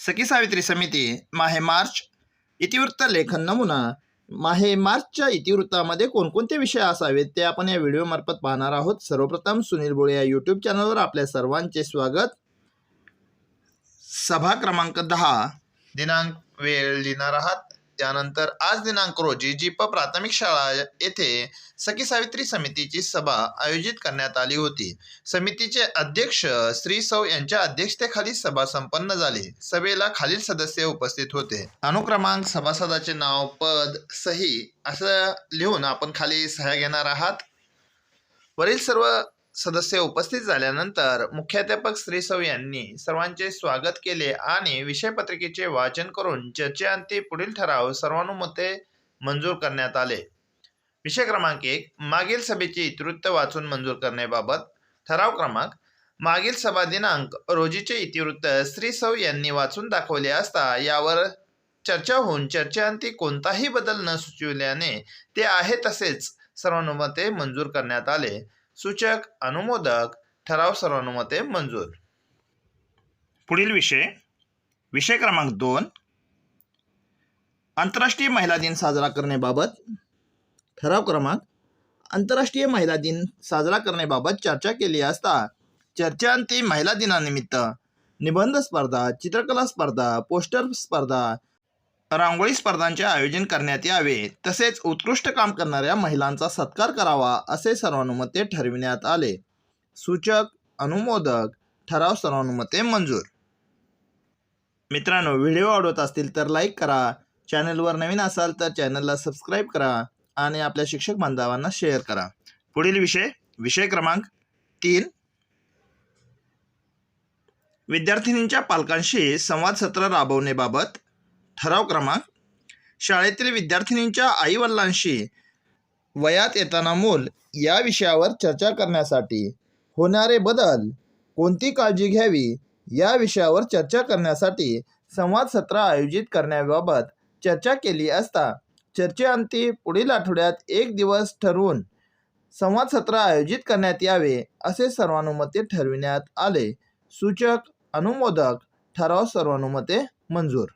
सखी सावित्री समिती माहे मार्च इतिवृत्त लेखन नमुना. माहे मार्चच्या इतिवृत्तामध्ये कोणकोणते विषय असावेत ते आपण या व्हिडिओमार्फत पाहणार आहोत. सर्वप्रथम सुनील बोळे या यूट्यूब चॅनलवर आपल्या सर्वांचे स्वागत. सभा क्रमांक 10 दिनांक वेळ लिहिणार आहात. त्यानंतर आज दिनांक रोजी जीप प्राथमिक शाळा येथे सखी सावित्री समितीची सभा आयोजित करण्यात आली होती. समितीचे अध्यक्ष श्री सौ यांच्या अध्यक्षतेखाली सभा संपन्न झाली. सभेला खालील सदस्य उपस्थित होते. अनुक्रमांक, सभासदाचे नाव, पद, सही असं लिहून आपण खाली सह्या घेणार आहात. वरील सर्व सदस्य उपस्थित झाल्यानंतर मुख्याध्यापक श्री सौ यांनी सर्वांचे स्वागत केले आणि विषय पत्रिकेचे वाचन करून चर्चेअंती पुढील ठराव सर्वानुमते मंजूर करण्यात आले. विषय क्रमांक 1 मागील सभेचे इतिवृत्त वाचून मंजूर करण्याबाबत. ठराव क्रमांक मागील सभा दिनांक रोजीचे इतिवृत्त श्री सौ यांनी वाचून दाखवले असता यावर चर्चा होऊन चर्चेअंती कोणताही बदल न सुचविल्याने ते आहे तसेच सर्वानुमते मंजूर करण्यात आले. सूचक, अनुमोदक, ठराव सर्वानुमते मंजूर. पुढील विषय क्रमांक 2 आंतरराष्ट्रीय महिला दिन साजरा करण्याबाबत. ठराव क्रमांक आंतरराष्ट्रीय महिला दिन साजरा करण्याबाबत चर्चा केली असता चर्चेअंती महिला दिनानिमित्त निबंध स्पर्धा, चित्रकला स्पर्धा, पोस्टर स्पर्धा, रांगोळी स्पर्धांचे आयोजन करण्यात यावे तसेच उत्कृष्ट काम करणाऱ्या महिलांचा सत्कार करावा असे सर्वानुमते ठरविण्यात आले. सूचक, अनुमोदक, ठराव सर्वानुमते मंजूर. मित्रांनो, व्हिडिओ आवडत असतील तर लाईक करा, चॅनलवर नवीन असाल तर चॅनलला सबस्क्राईब करा आणि आपल्या शिक्षक बांधवांना शेअर करा. पुढील विषय क्रमांक 3 विद्यार्थिनींच्या पालकांशी संवाद सत्र राबवण्याबाबत. ठराव क्रमांक शाळेतील विद्यार्थिनींच्या आईवडिलांशी वयात येताना मूल या विषयावर चर्चा करण्यासाठी, होणारे बदल, कोणती काळजी घ्यावी या विषयावर चर्चा करण्यासाठी संवाद सत्र आयोजित करण्याबाबत चर्चा केली असता चर्चेअंती पुढील आठवड्यात 1 दिवस ठरवून संवाद सत्र आयोजित करण्यात यावे असे सर्वानुमते ठरविण्यात आले. सूचक, अनुमोदक, ठराव सर्वानुमते मंजूर.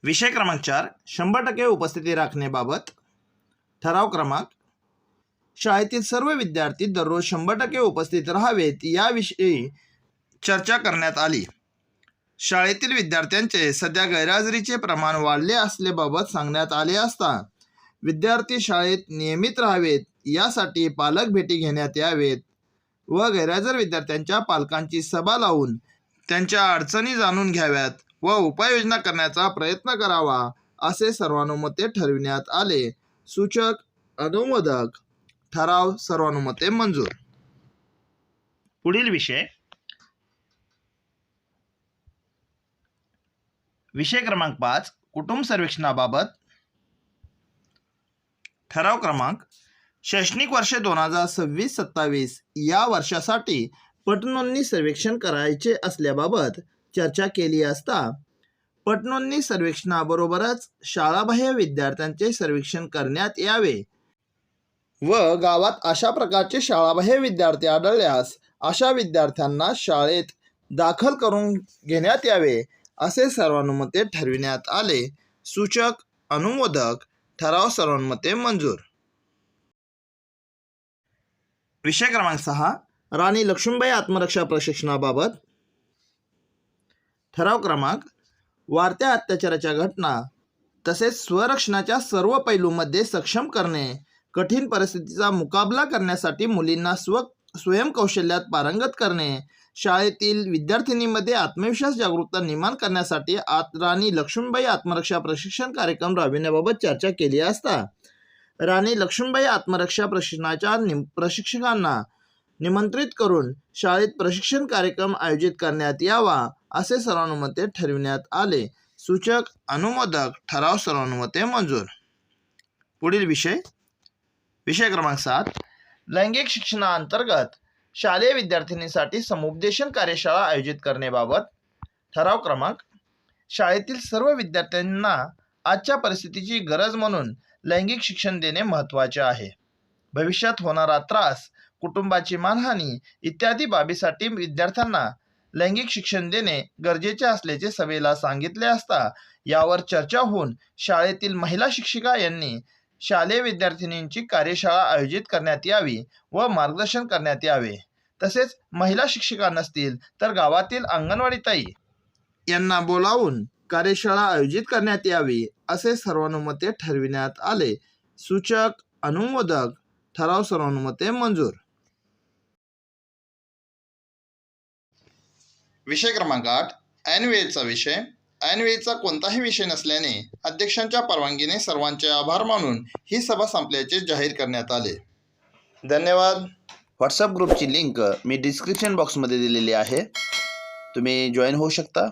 विषय क्रमांक 4 100% उपस्थिती राखण्याबाबत. ठराव क्रमांक शाळेतील सर्व विद्यार्थी दररोज 100% उपस्थित राहावेत याविषयी चर्चा करण्यात आली. शाळेतील विद्यार्थ्यांचे सध्या गैरहजेरीचे प्रमाण वाढले असल्याबाबत सांगण्यात आले असता विद्यार्थी शाळेत नियमित राहावेत यासाठी पालक भेटी घेण्यात यावेत व गैरहजर विद्यार्थ्यांच्या पालकांची सभा लावून त्यांच्या अडचणी जाणून घ्याव्यात व उपाययोजना करण्याचा प्रयत्न करावा असे सर्वानुमते ठरविण्यात आले. सूचक, अनुमोदक, ठराव सर्वानुमते मंजूर. पुढील विषय क्रमांक 5 कुटुंब सर्वेक्षणाबाबत. ठराव क्रमांक शैक्षणिक वर्ष 2026-27 या वर्षासाठी पटनोंदणी सर्वेक्षण करायचे असल्याबाबत चर्चा केली असता पटनोंदणी सर्वेक्षणाबरोबरच शाळाबाह्य विद्यार्थ्यांचे सर्वेक्षण करण्यात यावे व गावात अशा प्रकारचे शाळाबाह्य विद्यार्थी आढळल्यास अशा विद्यार्थ्यांना शाळेत दाखल करून घेण्यात यावे असे सर्वानुमते ठरविण्यात आले. सूचक, अनुमोदक, ठराव सर्वानुमते मंजूर. विषय क्रमांक 6 राणी लक्ष्मीबाई आत्मरक्षा प्रशिक्षणाबाबत. ठराव क्रमांक वाढत्या अत्याचाराच्या घटना तसेच स्वरक्षणाच्या सर्व पैलूंमध्ये सक्षम करणे, कठीण परिस्थितीचा मुकाबला करण्यासाठी मुलींना स्वयंकौशल्यात पारंगत करणे, शाळेतील विद्यार्थिनींमध्ये आत्मविश्वास जागरूकता निर्माण करण्यासाठी राणी लक्ष्मीबाई आत्मरक्षा प्रशिक्षण कार्यक्रम राबविण्याबाबत चर्चा केली असता राणी लक्ष्मीबाई आत्मरक्षा प्रशिक्षणाच्या प्रशिक्षकांना निमंत्रित करून शाळेत प्रशिक्षण कार्यक्रम आयोजित करण्यात यावा असे सर्वानुमते ठरविण्यात आले. सूचक, अनुमोदक, ठराव सर्वानुमते मंजूर. पुढील विषय क्रमांक 7 लैंगिक शिक्षणाअंतर्गत शालेय विद्यार्थिनींसाठी समुपदेशन कार्यशाळा आयोजित करण्याबाबत. ठराव क्रमांक शाळेतील सर्व विद्यार्थ्यांना आजच्या परिस्थितीची गरज म्हणून लैंगिक शिक्षण देणे महत्त्वाचे आहे. भविष्यात होणारा त्रास, कुटुंबाची मानहानी इत्यादी बाबीसाठी विद्यार्थ्यांना लैंगिक शिक्षण देणे गरजेचे असल्याचे सभेला सांगितले असता यावर चर्चा होऊन शाळेतील महिला शिक्षिका यांनी शालेय विद्यार्थिनींची कार्यशाळा आयोजित करण्यात यावी व मार्गदर्शन करण्यात यावे. तसेच महिला शिक्षिका नसतील तर गावातील अंगणवाडी ताई यांना बोलावून कार्यशाळा आयोजित करण्यात यावी असे सर्वानुमते ठरविण्यात आले. सूचक अनुमोदक ठराव सर्वानुमते मंजूर. विषय क्रमांक 8 ऐनवेळचा विषय. ऐनवेळचा कोणताही विषय नसल्याने अध्यक्षांच्या परवानगीने सर्वांचे आभार मानून ही सभा संपल्याचे जाहीर करण्यात आले. धन्यवाद. व्हॉट्सअप ग्रुपची लिंक मी डिस्क्रिप्शन बॉक्समध्ये दिलेली आहे, तुम्ही जॉईन होऊ शकता.